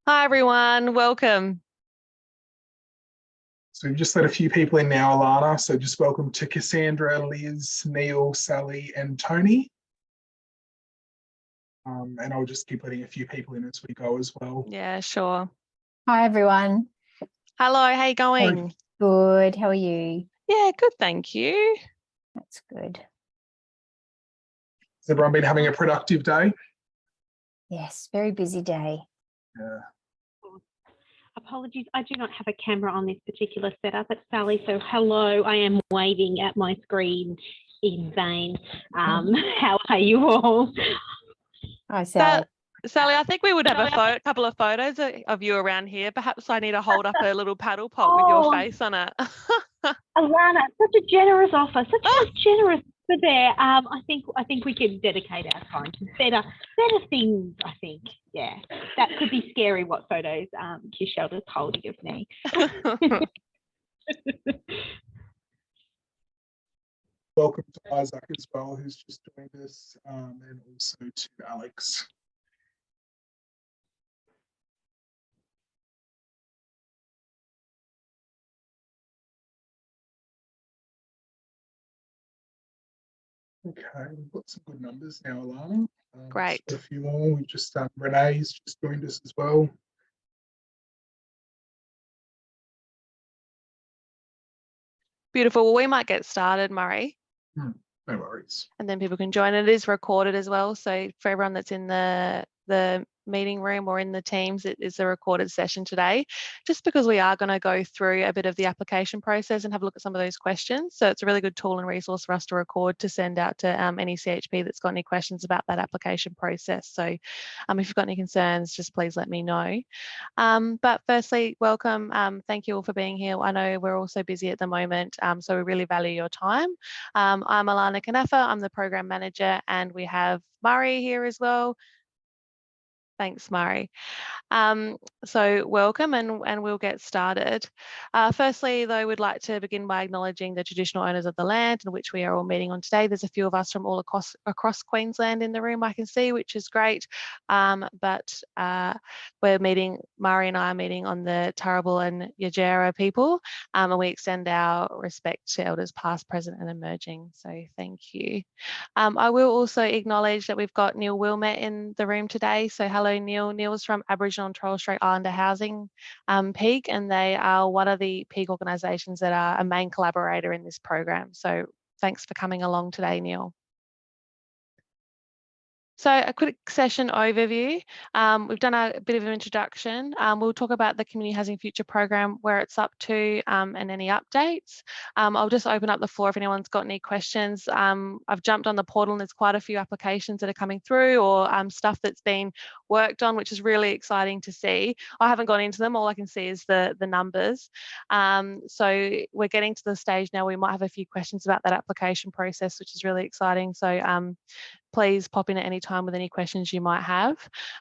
Hi everyone, welcome. So we've just let a few people in now, Alana. So just welcome to Cassandra, Liz, Neil, Sally, and Tony. And I'll just keep letting a few people in as we go as well. Yeah, sure. Hi everyone. Hello, how you going? Good. How are you? Yeah, good, thank you. That's good. Has everyone been having a productive day? Yes, very busy day. Yeah. Apologies, I do not have a camera on this particular setup. It's Sally, so hello, I am waving at my screen in vain. How are you all? Hi, Sally. Sally, I think we would have a couple of photos of you around here. Perhaps I need to hold up a little paddle pot with your face on it. Alana, such a generous offer, such a generous offer there. I think we can dedicate our time to better things. I think, yeah, that could be scary. What photos Kishelda's holding of me. Welcome to Isaac as well, who's just joined us, and also to Alex. Okay, we've got some good numbers now, Alana. Great. A few more. We've just Renee's just joined us as well. Beautiful. Well, we might get started, Murray. No worries. And then people can join. It is recorded as well. So for everyone that's in the meeting room or in the Teams, it is a recorded session today, just because we are going to go through a bit of the application process and have a look at some of those questions. So it's a really good tool and resource for us to record to send out to any CHP that's got any questions about that application process. So if you've got any concerns, just please let me know. But firstly, welcome. Thank you all for being here. I know we're all so busy at the moment, so we really value your time. I'm Alana Kanafa, I'm the program manager, and we have Murray here as well. Thanks, Murray. So welcome, and we'll get started. Firstly, though, we'd like to begin by acknowledging the traditional owners of the land in which we are all meeting on today. There's a few of us from all across Queensland in the room, I can see, which is great. But we're meeting, Murray and I are meeting on the Turrbal and Yagera people, and we extend our respect to elders past, present and emerging. So thank you. I will also acknowledge that we've got Neil Wilmette in the room today. So hello, Neil. Neil's from Aboriginal and Torres Strait Islander Housing Peak, and they are one of the peak organisations that are a main collaborator in this program. So thanks for coming along today, Neil. So a quick session overview. We've done a bit of an introduction. We'll talk about the Community Housing Future program, where it's up to and any updates. I'll just open up the floor if anyone's got any questions. I've jumped on the portal and there's quite a few applications that are coming through, or stuff that's been worked on, which is really exciting to see. I haven't gone into them. All I can see is the numbers. So we're getting to the stage now we might have a few questions about that application process, which is really exciting. So please pop in at any time with any questions you might have.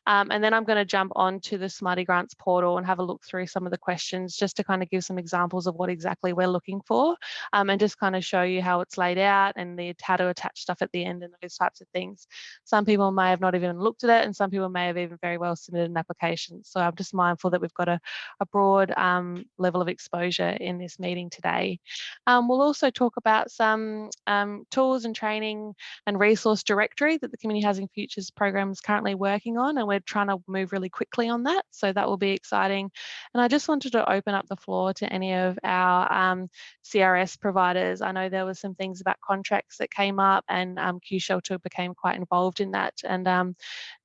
And then I'm going to jump on to the Smarty Grants portal and have a look through some of the questions, just to kind of give some examples of what exactly we're looking for, and just kind of show you how it's laid out and how to attach stuff at the end and those types of things. Some people may have not even looked at it, and some people may have even very well submitted an application. So I'm just mindful that we've got a broad level of exposure in this meeting today. We'll also talk about some tools and training and resource directory that the Community Housing Futures program is currently working on, and we're trying to move really quickly on that, so that will be exciting. And I just wanted to open up the floor to any of our CRS providers. I know there were some things about contracts that came up, and Q Shelter became quite involved in that, and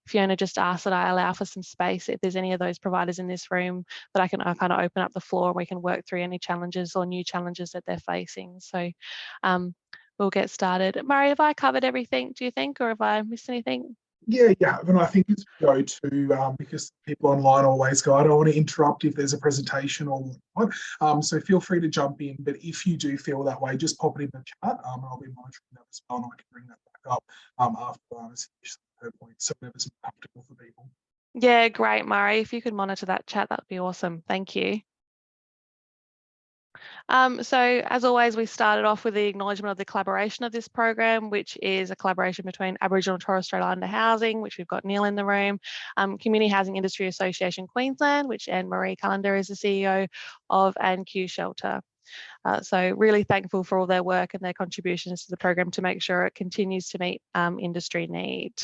Fiona just asked that I allow for some space if there's any of those providers in this room, that I kind of open up the floor and we can work through any challenges or new challenges that they're facing. So we'll get started. Murray, have I covered everything, do you think, or have I missed anything? Yeah, and I think it's go to because people online always go, I don't want to interrupt if there's a presentation or what. So feel free to jump in, but if you do feel that way, just pop it in the chat. And I'll be monitoring that as well, and I can bring that back up after her point, so whatever's comfortable for people. Yeah, great, Murray. If you could monitor that chat, that would be awesome. Thank you. So as always, we started off with the acknowledgement of the collaboration of this program, which is a collaboration between Aboriginal and Torres Strait Islander Housing, which we've got Neil in the room, Community Housing Industry Association Queensland, which Anne-Marie Cullender is the CEO of, and Q Shelter. So really thankful for all their work and their contributions to the program to make sure it continues to meet industry need.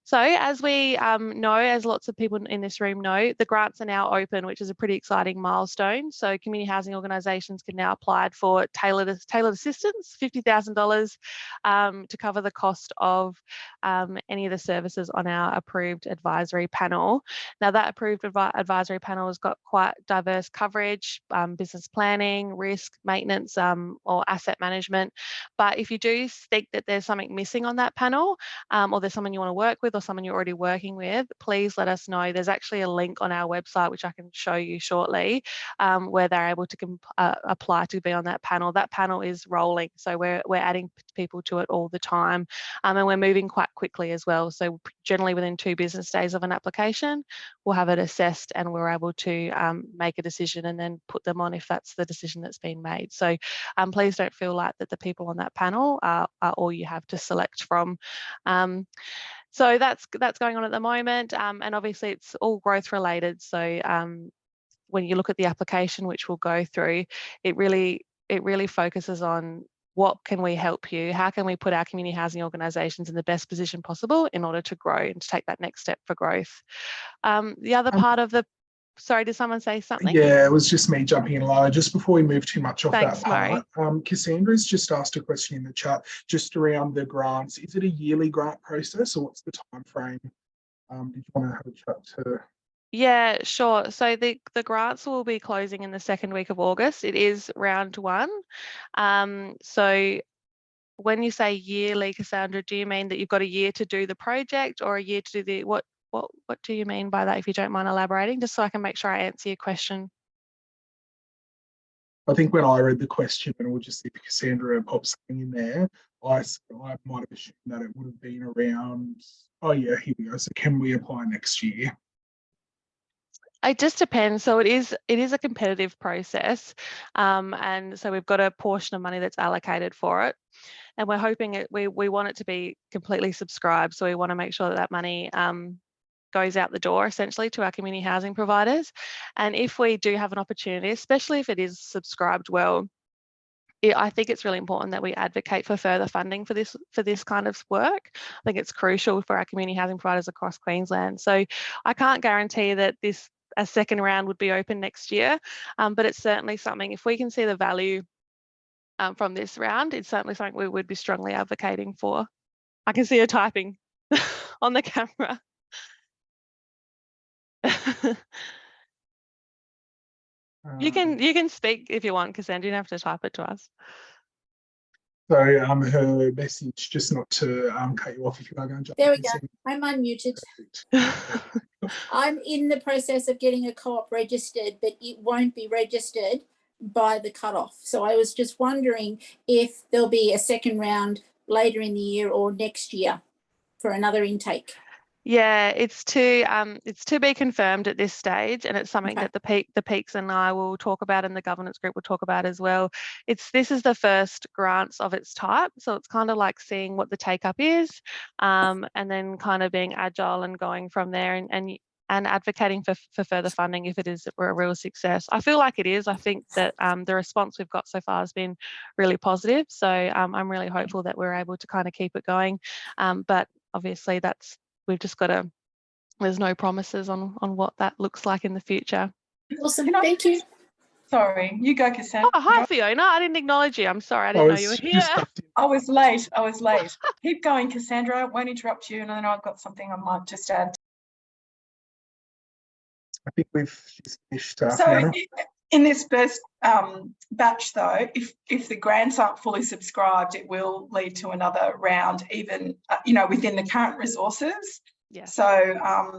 So as we know, as lots of people in this room know, the grants are now open, which is a pretty exciting milestone. So community housing organisations can now apply for tailored assistance, $50,000 to cover the cost of any of the services on our approved advisory panel. Now that approved advisory panel has got quite diverse coverage, business planning, risk, maintenance or asset management. But if you do think that there's something missing on that panel or there's someone you want to work with or someone you're already working with, please let us know. There's actually a link on our website, which I can show you shortly, where they're able to apply to be on that panel. That panel is rolling, so we're adding people to it all the time, and we're moving quite quickly as well. So generally within 2 business days of an application, we'll have it assessed and we're able to make a decision and then put them on if that's the decision that's been made. So please don't feel like that the people on that panel are all you have to select from. So that's going on at the moment, and obviously it's all growth related. So when you look at the application, which we'll go through, it really focuses on what can we help you, how can we put our community housing organisations in the best position possible in order to grow and to take that next step for growth. The other part of the Sorry, did someone say something? Yeah, it was just me jumping in, Lila. Just before we move too much off Thanks, that part, Cassandra's just asked a question in the chat just around the grants. Is it a yearly grant process or what's the time frame? Did you want to have a chat to? Yeah, sure. So the grants will be closing in the 2nd week of August. It is round 1. So when you say yearly, Cassandra, do you mean that you've got a year to do the project or a year to do the what do you mean by that, if you don't mind elaborating, just so I can make sure I answer your question? I think when I read the question, and we'll just see if Cassandra pops something in there, I might have assumed that it would have been around, oh yeah, here we go. So can we apply next year? It just depends. So it is a competitive process, and so we've got a portion of money that's allocated for it, and we're hoping we want it to be completely subscribed. So we want to make sure that money goes out the door essentially to our community housing providers. And if we do have an opportunity, especially if it is subscribed well, I think it's really important that we advocate for further funding for this kind of work. I think it's crucial for our community housing providers across Queensland. So I can't guarantee that a second round would be open next year, but it's certainly something, if we can see the value from this round, it's certainly something we would be strongly advocating for. I can see her typing on the camera. You can speak if you want, Cassandra. You don't have to type it to us. So her message, just not to cut you off if you are going to jump. There we go. I'm unmuted. I'm in the process of getting a co-op registered, but it won't be registered by the cutoff. So I was just wondering if there'll be a second round later in the year or next year for another intake. Yeah, it's to be confirmed at this stage, and it's something that the Peaks and I will talk about, and the governance group will talk about as well. This is the first grants of its type, so it's kind of like seeing what the take up is, and then kind of being agile and going from there, and advocating for further funding if it is a real success. I feel like it is. I think that the response we've got so far has been really positive, so I'm really hopeful that we're able to kind of keep it going, but obviously we've just got to, there's no promises on what that looks like in the future. Awesome, thank you. Sorry, you go, Cassandra. Oh, hi, Fiona. I didn't acknowledge you. I'm sorry, I didn't know you were here. I was late. Keep going, Cassandra. I won't interrupt you, and then I've got something I might just add. I think she's finished. So in this first batch, though, if the grants aren't fully subscribed, it will lead to another round, even within the current resources. Yeah. So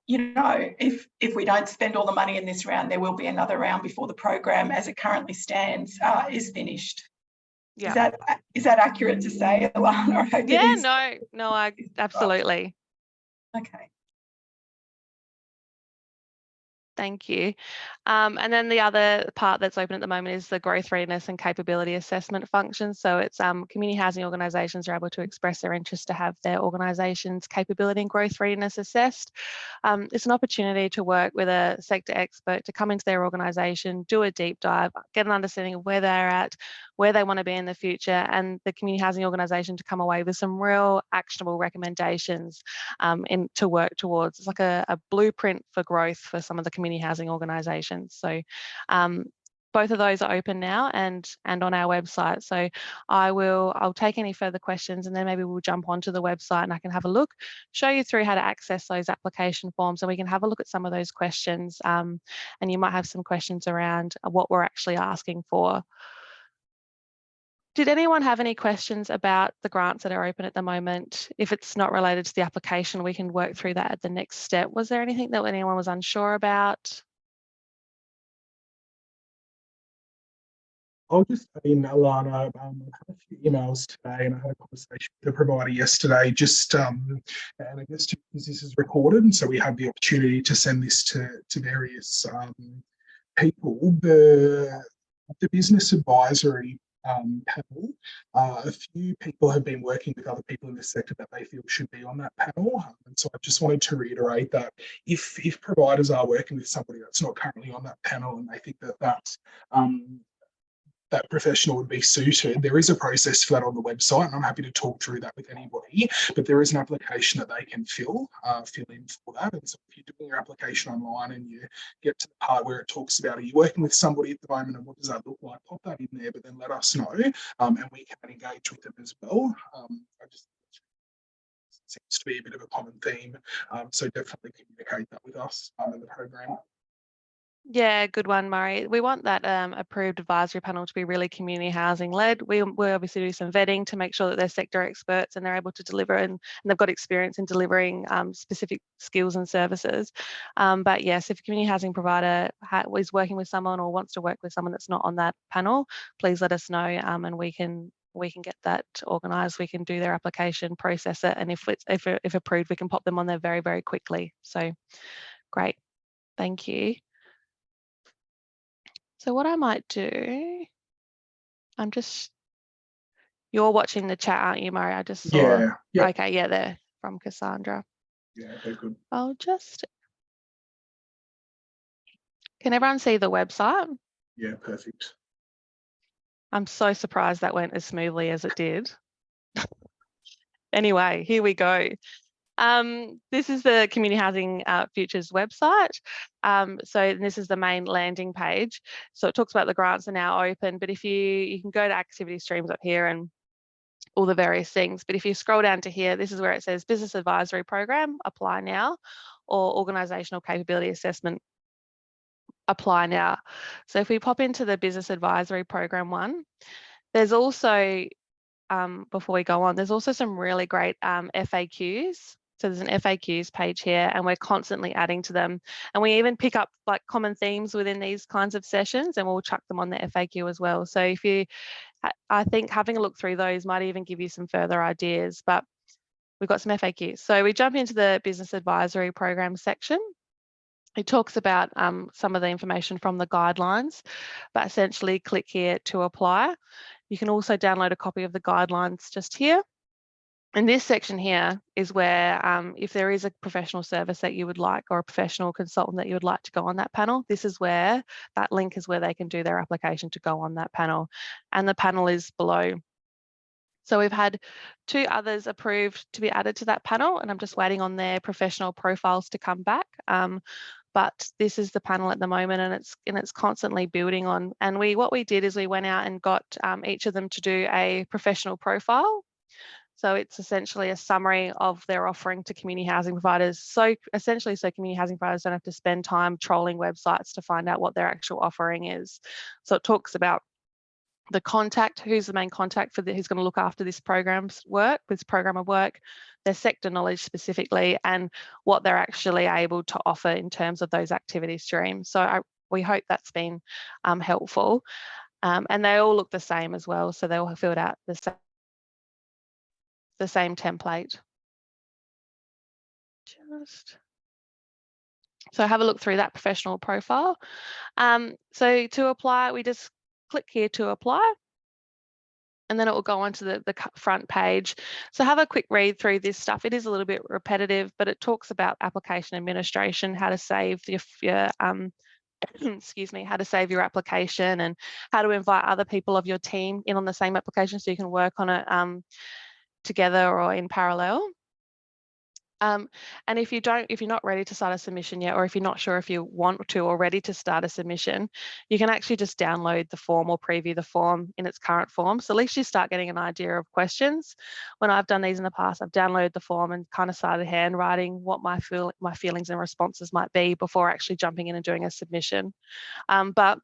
if we don't spend all the money in this round, there will be another round before the program, as it currently stands, is finished. Yeah. Is that accurate to say, Alana? Yeah. No. Absolutely. Okay. Thank you. And then the other part that's open at the moment is the growth readiness and capability assessment function. So it's community housing organisations are able to express their interest to have their organisation's capability and growth readiness assessed. It's an opportunity to work with a sector expert to come into their organisation, do a deep dive, get an understanding of where they're at, where they want to be in the future, and the community housing organisation to come away with some real actionable recommendations to work towards. It's like a blueprint for growth for some of the community housing organisations. So both of those are open now and on our website. So I'll take any further questions, and then maybe we'll jump onto the website and I can have a look, show you through how to access those application forms, and we can have a look at some of those questions. And you might have some questions around what we're actually asking for. Did anyone have any questions about the grants that are open at the moment? If it's not related to the application, we can work through that at the next step. Was there anything that anyone was unsure about? I'll just say, Alana, I've had a few emails today, and I had a conversation with the provider yesterday, and I guess because this is recorded, and so we have the opportunity to send this to various people. The business advisory panel, a few people have been working with other people in this sector that they feel should be on that panel. And so I just wanted to reiterate that if providers are working with somebody that's not currently on that panel and they think that professional would be suited, there is a process for that on the website, and I'm happy to talk through that with anybody, but there is an application that they can fill in for that. And so if you're doing your application online and you get to the part where it talks about, are you working with somebody at the moment and what does that look like, pop that in there, but then let us know, and we can engage with them as well. I just seems to be a bit of a common theme, so definitely communicate that with us in the program. Yeah, good one, Murray. We want that approved advisory panel to be really community housing led. We obviously do some vetting to make sure that they're sector experts and they're able to deliver and they've got experience in delivering specific skills and services. But yes, if a community housing provider is working with someone or wants to work with someone that's not on that panel, please let us know, and we can get that organised. We can do their application, process it, and if approved, we can pop them on there very, very quickly. So great, thank you. So what I might do, you're watching the chat, aren't you, Murray? I just saw. Yeah. Yep. Okay, yeah, there from Cassandra. Yeah, okay, good. Can everyone see the website? Yeah, perfect. I'm so surprised that went as smoothly as it did. Anyway, here we go. This is the Community Housing Futures website. So this is the main landing page. So it talks about the grants are now open, but if you can go to activity streams up here and all the various things. But if you scroll down to here, this is where it says Business Advisory Program, apply now, or Organisational Capability Assessment, apply now. So if we pop into the Business Advisory Program one, there's also, before we go on, there's also some really great FAQs. So there's an FAQs page here, and we're constantly adding to them. And we even pick up like common themes within these kinds of sessions, and we'll chuck them on the FAQ as well. So I think having a look through those might even give you some further ideas, but we've got some FAQs. So we jump into the Business Advisory Program section. It talks about some of the information from the guidelines, but essentially click here to apply. You can also download a copy of the guidelines just here. And this section here is where if there is a professional service that you would like or a professional consultant that you would like to go on that panel, this is where that link is where they can do their application to go on that panel. And the panel is below. So we've had 2 others approved to be added to that panel, and I'm just waiting on their professional profiles to come back. But this is the panel at the moment, and it's constantly building on. And what we did is we went out and got each of them to do a professional profile. So it's essentially a summary of their offering to community housing providers. So essentially, so community housing providers don't have to spend time trolling websites to find out what their actual offering is. So it talks about the contact, who's the main contact for who's going to look after this program of work, their sector knowledge specifically, and what they're actually able to offer in terms of those activity streams. So we hope that's been helpful. And they all look the same as well. So they all have filled out the same template. So have a look through that professional profile. So to apply, we just click here to apply, and then it will go onto the front page. So have a quick read through this stuff. It is a little bit repetitive, but it talks about application administration, how to save your excuse me, how to save your application, and how to invite other people of your team in on the same application so you can work on it together or in parallel. And if you're not ready to start a submission yet, or if you're not sure if you want to or ready to start a submission, you can actually just download the form or preview the form in its current form. So at least you start getting an idea of questions. When I've done these in the past, I've downloaded the form and kind of started handwriting what my feelings and responses might be before actually jumping in and doing a submission. But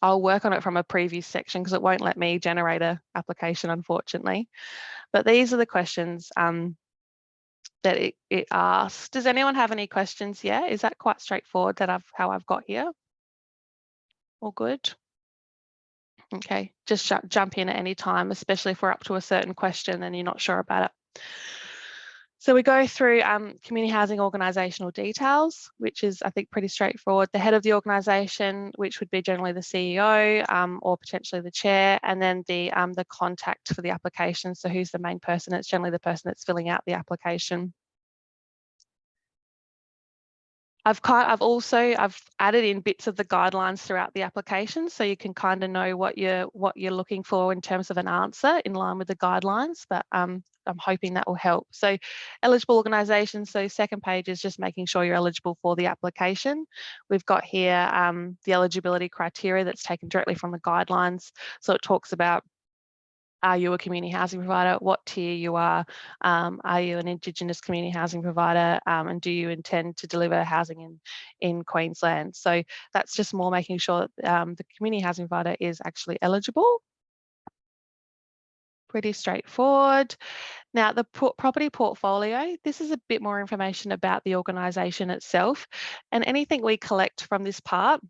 I'll work on it from a preview section because it won't let me generate an application, unfortunately. But these are the questions that it asks. Does anyone have any questions yet? Is that quite straightforward how I've got here? All good? Okay, just jump in at any time, especially if we're up to a certain question and you're not sure about it. So we go through community housing organisational details, which is, I think, pretty straightforward. The head of the organisation, which would be generally the CEO or potentially the chair, and then the contact for the application. So who's the main person? It's generally the person that's filling out the application. I've added in bits of the guidelines throughout the application, so you can kind of know what you're looking for in terms of an answer in line with the guidelines. But I'm hoping that will help. So eligible organisations. So second page is just making sure you're eligible for the application. We've got here the eligibility criteria that's taken directly from the guidelines. So it talks about, are you a community housing provider? What tier you are? Are you an Indigenous community housing provider? And do you intend to deliver housing in Queensland? So that's just more making sure that the community housing provider is actually eligible. Pretty straightforward. Now, the property portfolio, this is a bit more information about the organisation itself, and anything we collect from this part.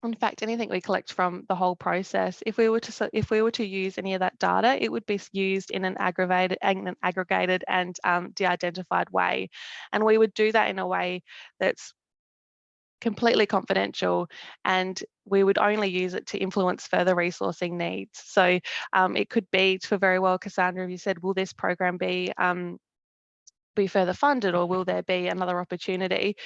In fact, anything we collect from the whole process, if we were to use any of that data, it would be used in an aggregated and de-identified way, and we would do that in a way that's completely confidential, and we would only use it to influence further resourcing needs. So it could be, for very well, Cassandra, you said, will this program be further funded, or will there be another opportunity?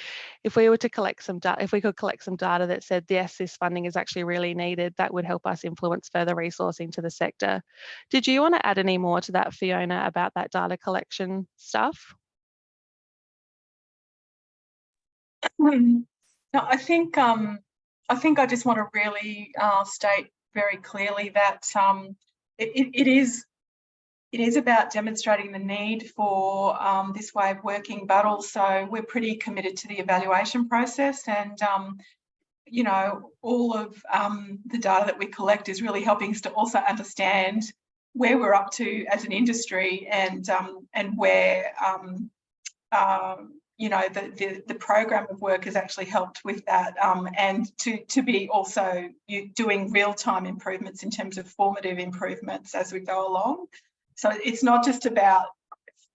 If we were to collect some data, if we could collect some data that said, yes, this funding is actually really needed, that would help us influence further resourcing to the sector. Did you want to add any more to that, Fiona, about that data collection stuff? No, I think I just want to really state very clearly that it is about demonstrating the need for this way of working, but also we're pretty committed to the evaluation process, and you know, all of the data that we collect is really helping us to also understand where we're up to as an industry, and where you know, the program of work has actually helped with that, and to be also doing real-time improvements in terms of formative improvements as we go along. So it's not just about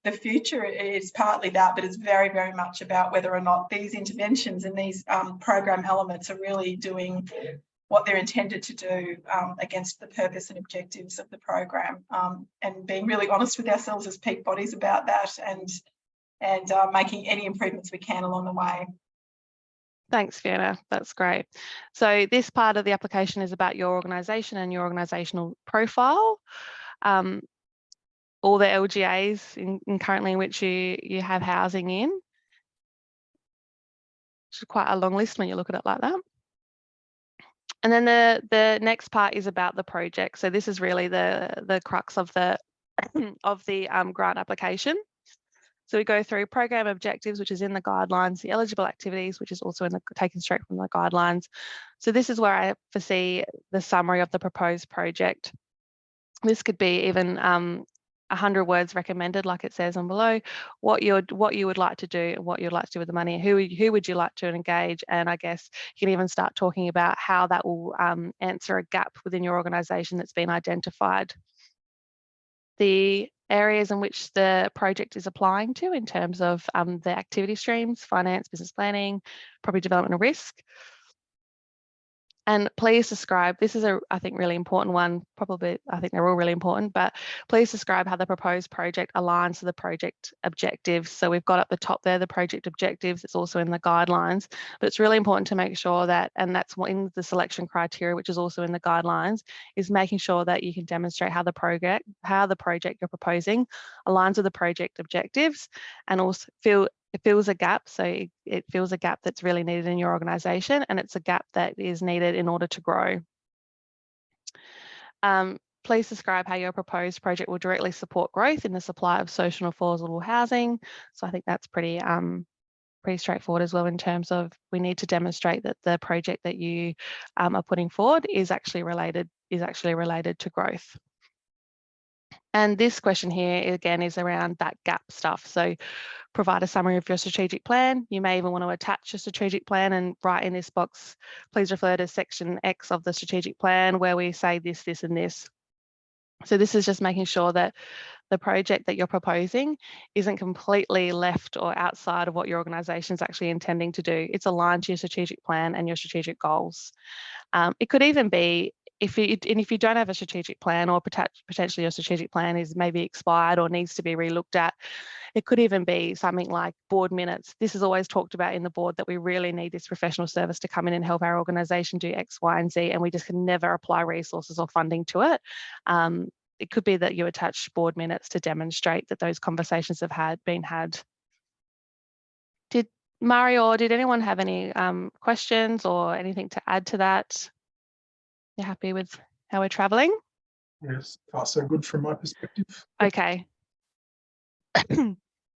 the future, it's partly that, but it's very, very much about whether or not these interventions and these program elements are really doing what they're intended to do against the purpose and objectives of the program, and being really honest with ourselves as peak bodies about that, and making any improvements we can along the way. Thanks, Fiona. That's great. So this part of the application is about your organisation and your organisational profile. All the LGAs in currently in which you have housing in. Which is quite a long list when you look at it like that. And then the next part is about the project. So this is really the crux of the grant application. So we go through program objectives, which is in the guidelines, the eligible activities, which is also taken straight from the guidelines. So this is where I foresee the summary of the proposed project. This could be even 100 words recommended, like it says on below, what you would like to do and what you'd like to do with the money, who would you like to engage, and I guess you can even start talking about how that will answer a gap within your organisation that's been identified. The areas in which the project is applying to in terms of the activity streams, finance, business planning, property development and risk. And please describe, this is I think really important one, probably, I think they're all really important, but please describe how the proposed project aligns to the project objectives. So we've got at the top there, the project objectives, it's also in the guidelines, but it's really important to make sure that, and that's in the selection criteria, which is also in the guidelines, is making sure that you can demonstrate how the project you're proposing aligns with the project objectives, and also it fills a gap. So it fills a gap that's really needed in your organisation, and it's a gap that is needed in order to grow. Please describe how your proposed project will directly support growth in the supply of social and affordable housing. So I think that's pretty straightforward as well, in terms of we need to demonstrate that the project that you are putting forward is actually related to growth. And this question here, again, is around that gap stuff. So provide a summary of your strategic plan. You may even want to attach your strategic plan and write in this box, please refer to section X of the strategic plan where we say this, this, and this. So this is just making sure that the project that you're proposing isn't completely left or outside of what your organisation is actually intending to do. It's aligned to your strategic plan and your strategic goals. It could even be, if you don't have a strategic plan, or potentially your strategic plan is maybe expired or needs to be relooked at, it could even be something like board minutes. This is always talked about in the board, that we really need this professional service to come in and help our organisation do X, Y, and Z, and we just can never apply resources or funding to it. It could be that you attach board minutes to demonstrate that those conversations have been had. Did Mario or did anyone have any questions or anything to add to that? You're happy with how we're travelling? Yes, far so good from my perspective. Okay.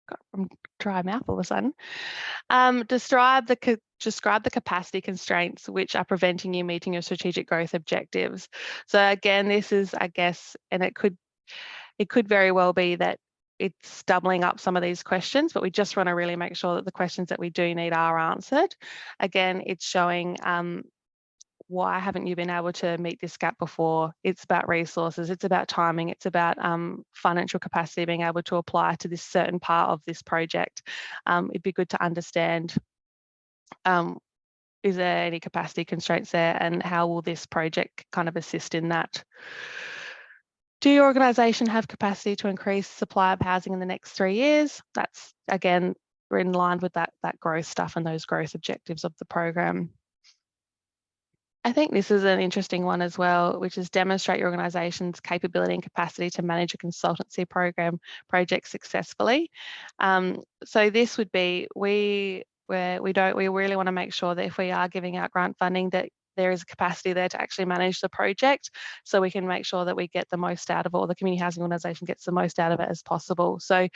Got from dry mouth all of a sudden. Describe the capacity constraints which are preventing you meeting your strategic growth objectives. So again, this is, I guess, and it could very well be that it's doubling up some of these questions, but we just want to really make sure that the questions that we do need are answered. Again, it's showing why haven't you been able to meet this gap before? It's about resources, it's about timing, it's about financial capacity, being able to apply to this certain part of this project. It'd be good to understand, is there any capacity constraints there, and how will this project kind of assist in that? Do your organisation have capacity to increase supply of housing in the next 3 years? That's, again, we're in line with that growth stuff and those growth objectives of the program. I think this is an interesting one as well, which is demonstrate your organisation's capability and capacity to manage a consultancy project successfully. So this would be, we really want to make sure that if we are giving out grant funding, that there is a capacity there to actually manage the project, so we can make sure that we get the most out of it, or the community housing organisation gets the most out of it as possible. So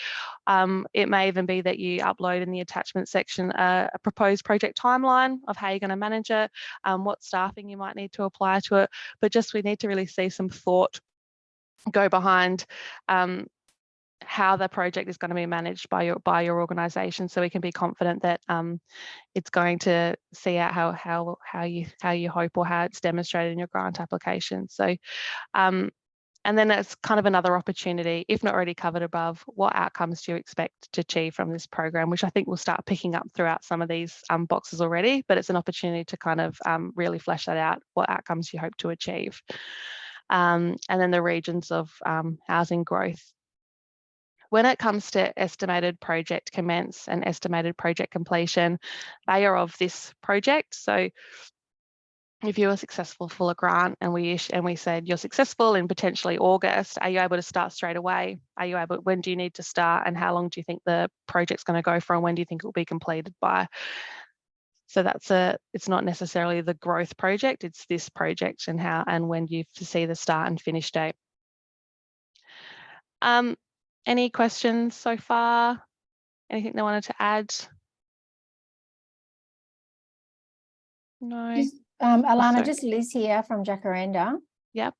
it may even be that you upload in the attachment section a proposed project timeline of how you're going to manage it, what staffing you might need to apply to it, but just we need to really see some thought go behind how the project is going to be managed by your organisation, so we can be confident that it's going to see out how you hope, or how it's demonstrated in your grant application. So and then it's kind of another opportunity, if not already covered above, what outcomes do you expect to achieve from this program, which I think we'll start picking up throughout some of these boxes already, but it's an opportunity to kind of really flesh that out, what outcomes you hope to achieve. And then the regions of housing growth. When it comes to estimated project commence and estimated project completion, they are of this project. So if you were successful for a grant and we said you're successful in potentially August, are you able to start straight away? When do you need to start, and how long do you think the project's going to go for, and when do you think it will be completed by? So it's not necessarily the growth project, it's this project, and when do you see the start and finish date. Any questions so far? Anything they wanted to add? No. Alana, just Liz here from Jacaranda. Yep.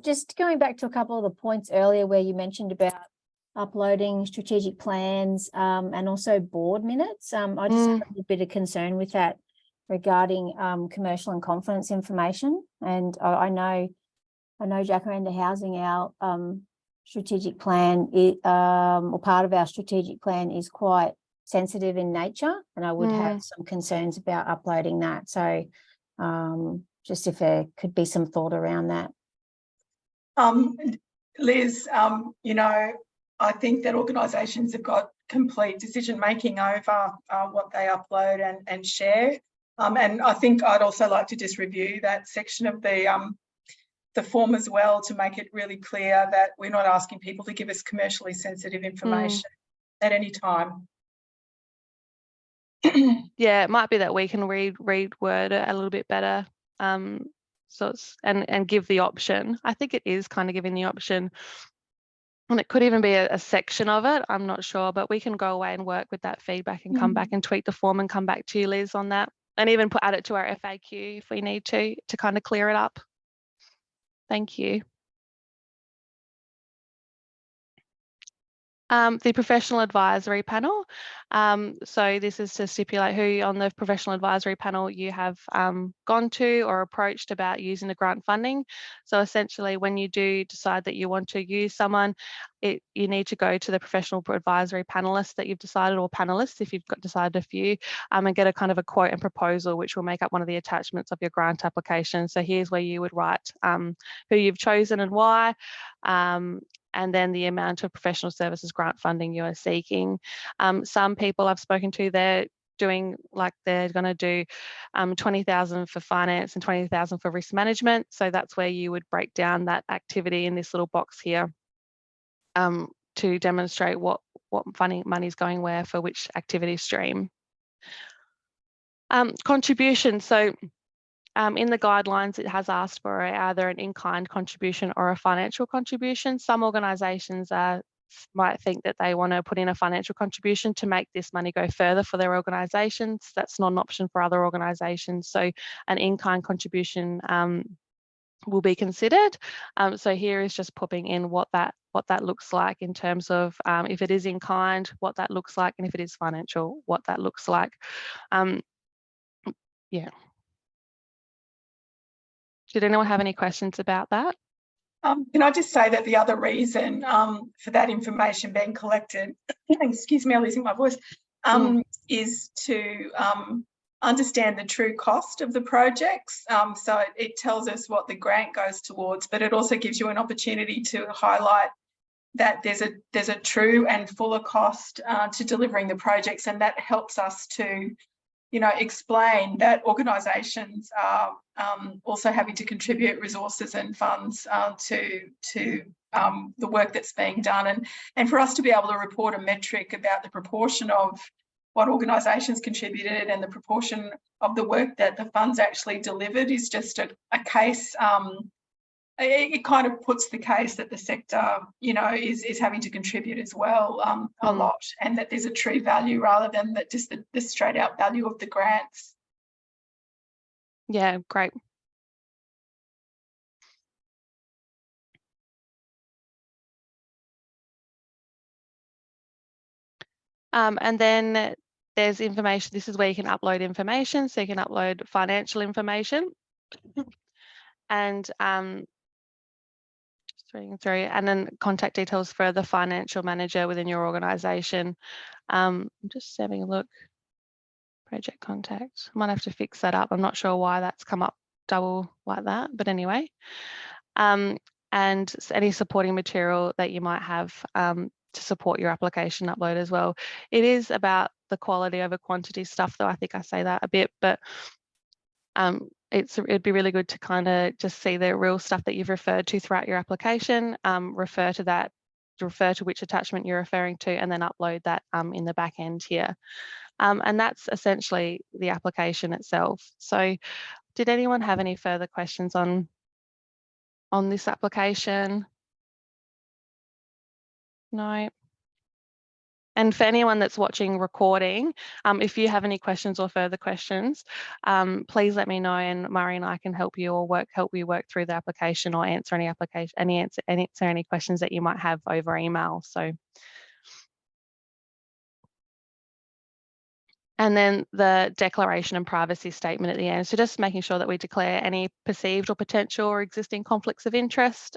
Just going back to a couple of the points earlier where you mentioned about uploading strategic plans and also board minutes. I just have a bit of concern with that regarding commercial and confidence information. And I know Jacaranda Housing, our strategic plan, or part of our strategic plan is quite sensitive in nature, and I would have some concerns about uploading that. So just if there could be some thought around that. Liz, you know, I think that organisations have got complete decision making over what they upload and share. And I think I'd also like to just review that section of the form as well, to make it really clear that we're not asking people to give us commercially sensitive information at any time. Yeah, it might be that we can reword it a little bit better. So it's and give the option. I think it is kind of giving the option, and it could even be a section of it. I'm not sure, but we can go away and work with that feedback and come back and tweak the form and come back to you, Liz, on that, and even add it to our FAQ if we need to kind of clear it up. Thank you. The professional advisory panel. So this is to stipulate who on the professional advisory panel you have gone to or approached about using the grant funding. So essentially, when you do decide that you want to use someone, you need to go to the professional advisory panelists that you've decided, or panelists if you've decided a few, and get a kind of a quote and proposal, which will make up one of the attachments of your grant application. So here's where you would write who you've chosen and why, and then the amount of professional services grant funding you are seeking. Some people I've spoken to, they're doing like they're going to do 20,000 for finance and 20,000 for risk management. So that's where you would break down that activity in this little box here to demonstrate what money is going where for which activity stream. Contribution. So in the guidelines, it has asked for either an in-kind contribution or a financial contribution. Some organisations might think that they want to put in a financial contribution to make this money go further for their organisations. That's not an option for other organisations. So an in-kind contribution will be considered. So here is just popping in what that looks like in terms of if it is in kind, what that looks like, and if it is financial, what that looks like. Yeah. Did anyone have any questions about that? Can I just say that the other reason for that information being collected, excuse me, I'm losing my voice, is to understand the true cost of the projects. So it tells us what the grant goes towards, but it also gives you an opportunity to highlight that there's a true and fuller cost to delivering the projects, and that helps us to, you know, explain that organisations are also having to contribute resources and funds to the work that's being done, and for us to be able to report a metric about the proportion of what organisations contributed and the proportion of the work that the funds actually delivered is just a case. It kind of puts the case that the sector, you know, is having to contribute as well a lot, and that there's a true value rather than that just the straight out value of the grants. Yeah, great. And then there's information. This is where you can upload information. So you can upload financial information and just reading through, and then contact details for the financial manager within your organisation. I'm just having a look. Project contact. I might have to fix that up. I'm not sure why that's come up double like that, but anyway. And any supporting material that you might have to support your application upload as well. It is about the quality over quantity stuff, though. I think I say that a bit, but it'd be really good to kind of just see the real stuff that you've referred to throughout your application, refer to that, refer to which attachment you're referring to, and then upload that in the back end here. And that's essentially the application itself. So did anyone have any further questions on this application? No. And for anyone that's watching recording, if you have any questions or further questions, please let me know, and Murray and I can help you or help you work through the application or answer any questions that you might have over email. So. And then the declaration and privacy statement at the end. So just making sure that we declare any perceived or potential or existing conflicts of interest.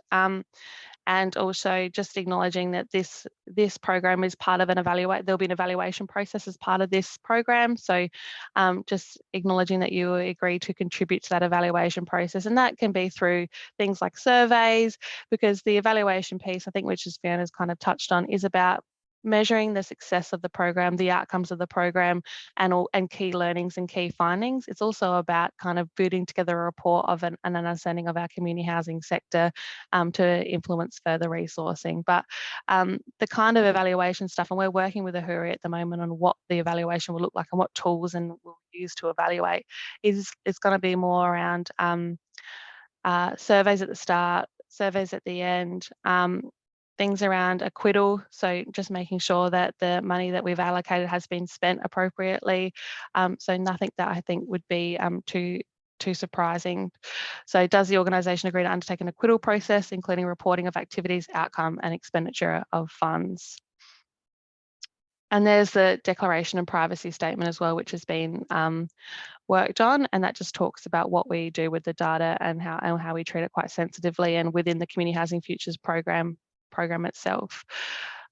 and also just acknowledging that this program is part of there'll be an evaluation process as part of this program. So just acknowledging that you agree to contribute to that evaluation process, and that can be through things like surveys, because the evaluation piece, I think, which is Fiona's kind of touched on, is about measuring the success of the program, the outcomes of the program, and key learnings and key findings. It's also about kind of putting together a report of an understanding of our community housing sector to influence further resourcing. But the kind of evaluation stuff, and we're working with Ahuri at the moment on what the evaluation will look like and what tools and we'll use to evaluate, is going to be more around surveys at the start, surveys at the end, things around acquittal, so just making sure that the money that we've allocated has been spent appropriately. So nothing that I think would be too surprising. So does the organisation agree to undertake an acquittal process, including reporting of activities, outcome and expenditure of funds? And there's the declaration and privacy statement as well, which has been worked on, and that just talks about what we do with the data and how we treat it quite sensitively and within the Community Housing Futures program itself.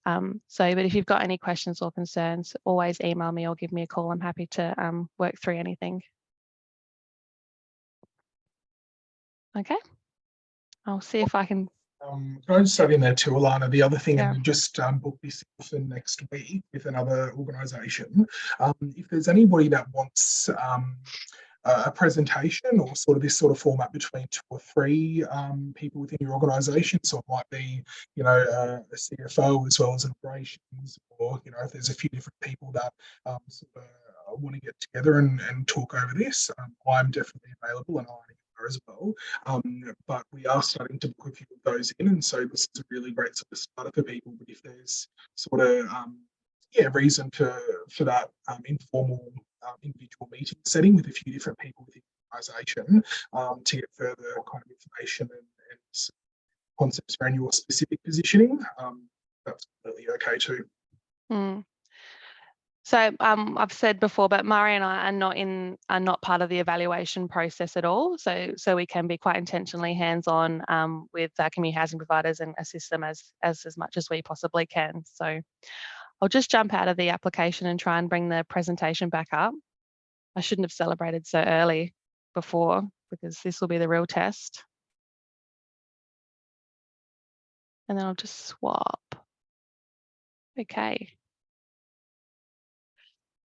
But if you've got any questions or concerns, always email me or give me a call. I'm happy to work through anything. Okay, I'll see if I can. Can I just add in there too, Alana, the other thing, Yeah. and we just booked this for next week with another organisation. If there's anybody that wants a presentation or sort of this sort of format between 2 or 3 people within your organisation, so it might be, you know, a CFO as well as operations, or, you know, if there's a few different people that sort of want to get together and talk over this, I'm definitely available, and I as well. But we are starting to book a few of those in, and so this is a really great sort of starter for people. But if there's sort of reason for that informal individual meeting setting with a few different people within the organisation to get further kind of information and concepts around your specific positioning, that's completely okay too. So I've said before, but Murray and I are not part of the evaluation process at all. So we can be quite intentionally hands-on with our community housing providers and assist them as much as we possibly can. So I'll just jump out of the application and try and bring the presentation back up. I shouldn't have celebrated so early before, because this will be the real test. And then I'll just swap. Okay.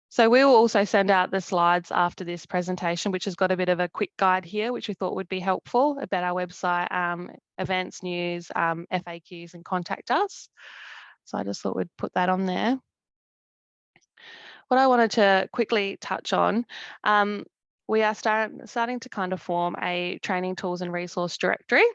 So we will also send out the slides after this presentation, which has got a bit of a quick guide here, which we thought would be helpful about our website, events, news, FAQs, and contact us. So I just thought we'd put that on there. What I wanted to quickly touch on, we are starting to kind of form a training tools and resource directory.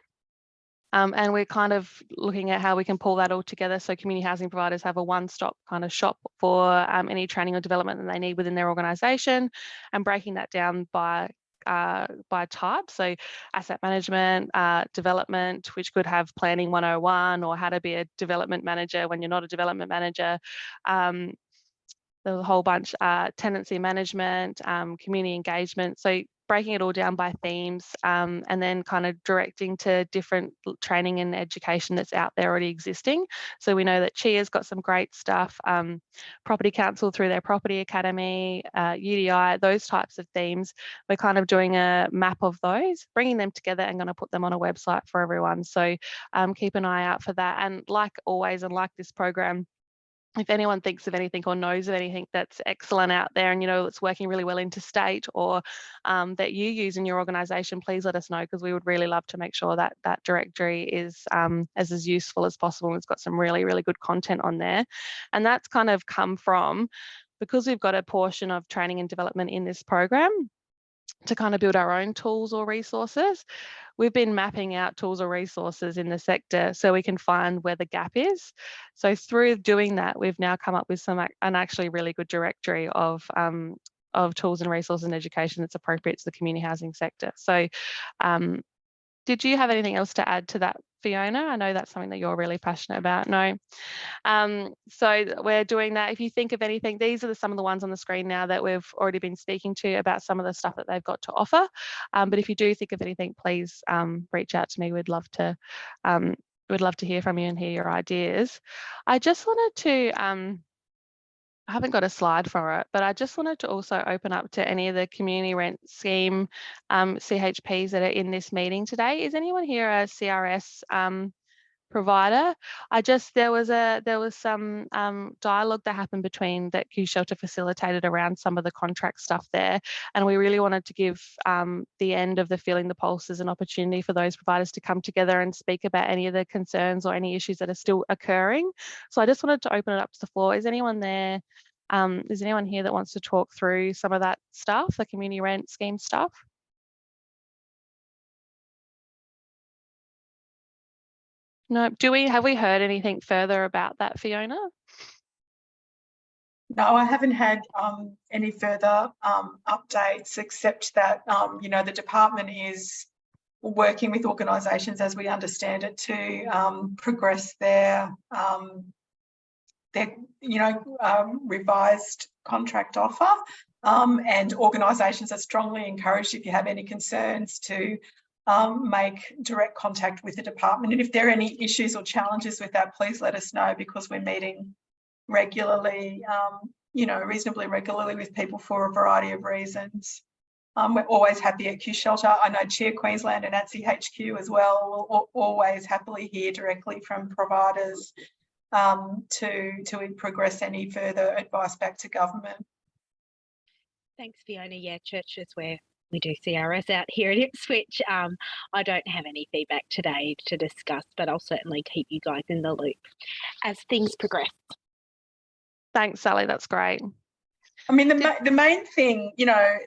And we're kind of looking at how we can pull that all together so community housing providers have a one-stop kind of shop for any training or development that they need within their organisation, and breaking that down by type. So asset management, development, which could have planning 101, or how to be a development manager when you're not a development manager. There's a whole bunch, tenancy management, community engagement. So breaking it all down by themes, and then kind of directing to different training and education that's out there already existing. So we know that CHIA's got some great stuff, Property Council through their Property Academy, UDI, those types of themes. We're kind of doing a map of those, bringing them together and going to put them on a website for everyone. So keep an eye out for that. And like always, and like this program, if anyone thinks of anything or knows of anything that's excellent out there and, you know, it's working really well interstate, or that you use in your organisation, please let us know, because we would really love to make sure that that directory is as useful as possible. It's got some really, really good content on there. And that's kind of come from, because we've got a portion of training and development in this program to kind of build our own tools or resources. We've been mapping out tools or resources in the sector so we can find where the gap is. So through doing that, we've now come up with an actually really good directory of tools and resources and education that's appropriate to the community housing sector. So did you have anything else to add to that, Fiona? I know that's something that you're really passionate about. No. So we're doing that. If you think of anything, these are some of the ones on the screen now that we've already been speaking to about some of the stuff that they've got to offer. But if you do think of anything, please reach out to me. We'd love to we'd love to hear from you and hear your ideas. I just wanted to, I haven't got a slide for it, but I just wanted to also open up to any of the community rent scheme CHPs that are in this meeting today. Is anyone here a CRS provider? There was some dialogue that happened between that Q Shelter facilitated around some of the contract stuff there, and we really wanted to give the end of the Feeling the Pulse as an opportunity for those providers to come together and speak about any of the concerns or any issues that are still occurring. So I just wanted to open it up to the floor. Is anyone there? Is anyone here that wants to talk through some of that stuff, the community rent scheme stuff? No. Have we heard anything further about that, Fiona? No, I haven't had any further updates, except that you know, the department is working with organisations, as we understand it, to progress their revised contract offer, and organisations are strongly encouraged, if you have any concerns, to make direct contact with the department. And if there are any issues or challenges with that, please let us know, because we're meeting regularly, reasonably regularly with people for a variety of reasons. We're always happy at Q Shelter. I know Cheer Queensland and at CHQ as well will always happily hear directly from providers to progress any further advice back to government. Thanks, Fiona. Yeah, churches where we do CRS out here at Ipswich. I don't have any feedback today to discuss, but I'll certainly keep you guys in the loop as things progress. Thanks, Sally. That's great. I mean, the main thing,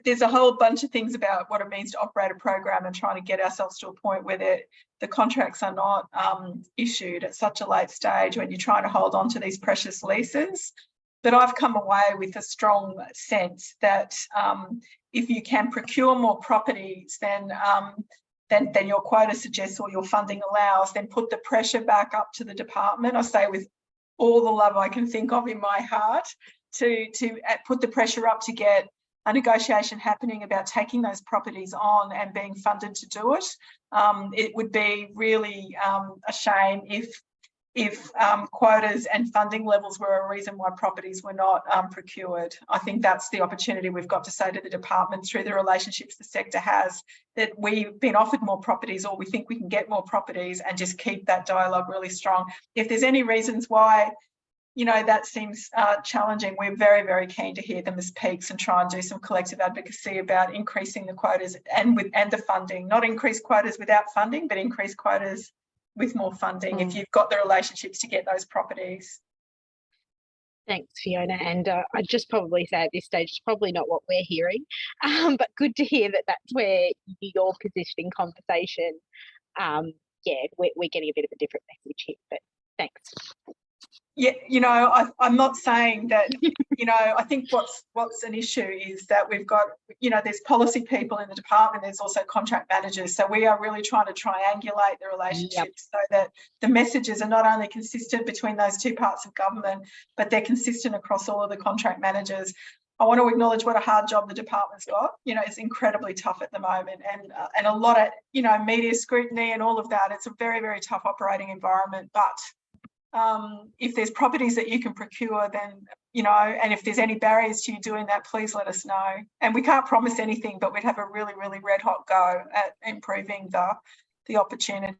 there's a whole bunch of things about what it means to operate a program and trying to get ourselves to a point where the contracts are not issued at such a late stage when you're trying to hold on to these precious leases. But I've come away with a strong sense that if you can procure more properties than your quota suggests or your funding allows, then put the pressure back up to the department. I say with all the love I can think of in my heart, to put the pressure up to get a negotiation happening about taking those properties on and being funded to do it. It would be really a shame if quotas and funding levels were a reason why properties were not procured. I think that's the opportunity we've got to say to the department through the relationships the sector has, that we've been offered more properties or we think we can get more properties, and just keep that dialogue really strong. If there's any reasons why that seems challenging, we're very, very keen to hear them as peaks and try and do some collective advocacy about increasing the quotas and the funding. Not increase quotas without funding, but increase quotas with more funding if you've got the relationships to get those properties. Thanks, Fiona. And I'd just probably say at this stage, it's probably not what we're hearing, but good to hear that that's where you're positioning conversation. We're getting a bit of a different message here, but thanks. Yeah, I'm not saying that, I think what's an issue is that we've got, there's policy people in the department, there's also contract managers. So we are really trying to triangulate the relationships so that the messages are not only consistent between those two parts of government, but they're consistent across all of the contract managers. I want to acknowledge what a hard job the department's got. It's incredibly tough at the moment, and a lot of, media scrutiny and all of that. It's a very, very tough operating environment, but if there's properties that you can procure, then, and if there's any barriers to you doing that, please let us know. And we can't promise anything, but we'd have a really, really red hot go at improving the opportunity.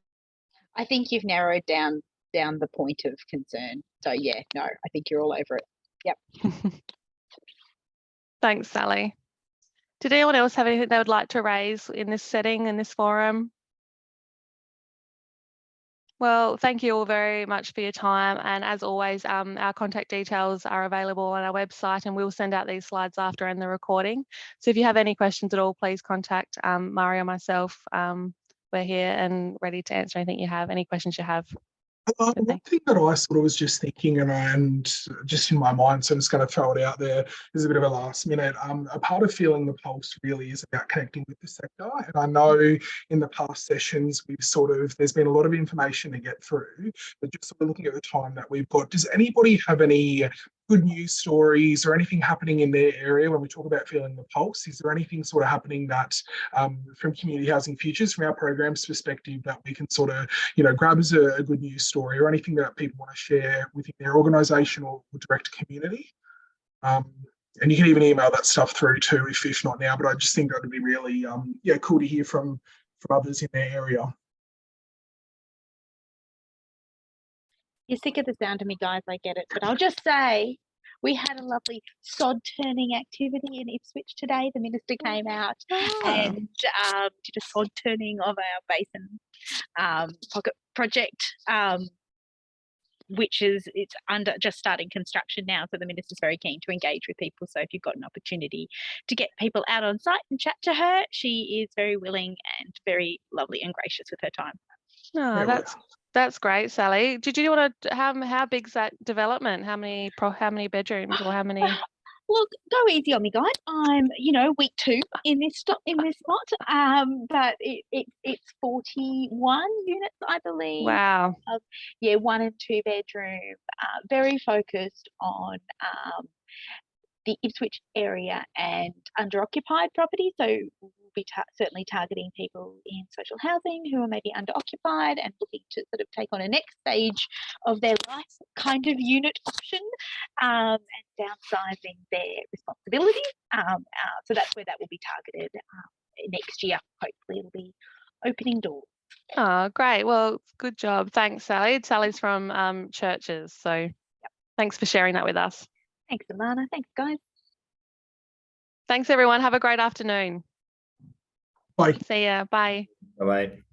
I think you've narrowed down the point of concern. So yeah, no, I think you're all over it. Yep. Thanks, Sally. Did anyone else have anything they would like to raise in this setting, in this forum? Well, thank you all very much for your time. And as always, our contact details are available on our website, and we'll send out these slides after in the recording. So if you have any questions at all, please contact Mari or myself. We're here and ready to answer anything you have, any questions you have. One thing that I sort of was just thinking, and just in my mind, so I'm just going to throw it out there, is a bit of a last minute. A part of Feeling the Pulse really is about connecting with the sector. And I know in the past sessions, there's been a lot of information to get through, but just sort of looking at the time that we've got, does anybody have any good news stories or anything happening in their area when we talk about feeling the pulse? Is there anything sort of happening that from Community Housing Futures, from our program's perspective, that we can sort of, you know, grab as a good news story, or anything that people want to share within their organisation or direct community? And you can even email that stuff through too, if not now, but I just think that would be really yeah, cool to hear from others in their area. You're sick of the sound of me, guys, I get it. But I'll just say, we had a lovely sod turning activity in Ipswich today. The minister came out and did a sod turning of our basin pocket project, which is, it's just starting construction now. So the minister's very keen to engage with people. So if you've got an opportunity to get people out on site and chat to her, she is very willing and very lovely and gracious with her time. Oh, that's great, Sally. Did you want to, how big's that development? How many bedrooms, or how many? Look, go easy on me, guys. I'm, week 2 in this spot. But it's 41 units, I believe. Wow. 1 and 2 bedroom. Very focused on the Ipswich area and under-occupied property. So we'll be certainly targeting people in social housing who are maybe under-occupied and looking to sort of take on a next stage of their life kind of unit option, and downsizing their responsibilities. So that's where that will be targeted next year. Hopefully it'll be opening doors. Oh, great. Well, good job. Thanks, Sally. Sally's from CHOs. So thanks for sharing that with us. Thanks, Alana. Thanks, guys. Thanks, everyone. Have a great afternoon. Bye. See ya. Bye. Bye-bye.